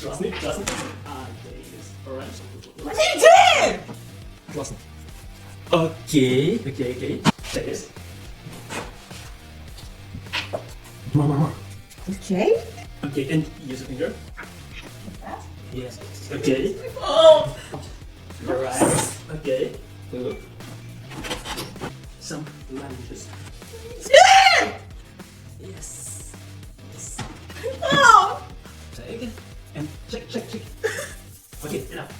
Trust me, trust me. Okay, yes. Alright. What are you doing? Trust me. Okay. Check this. More. Okay. Okay, and use a finger. Like that. Yes. Okay. Oh! Right. Okay. Good. Some lunges. Yeah! Yes. Oh! Try again. And check. Okay, enough.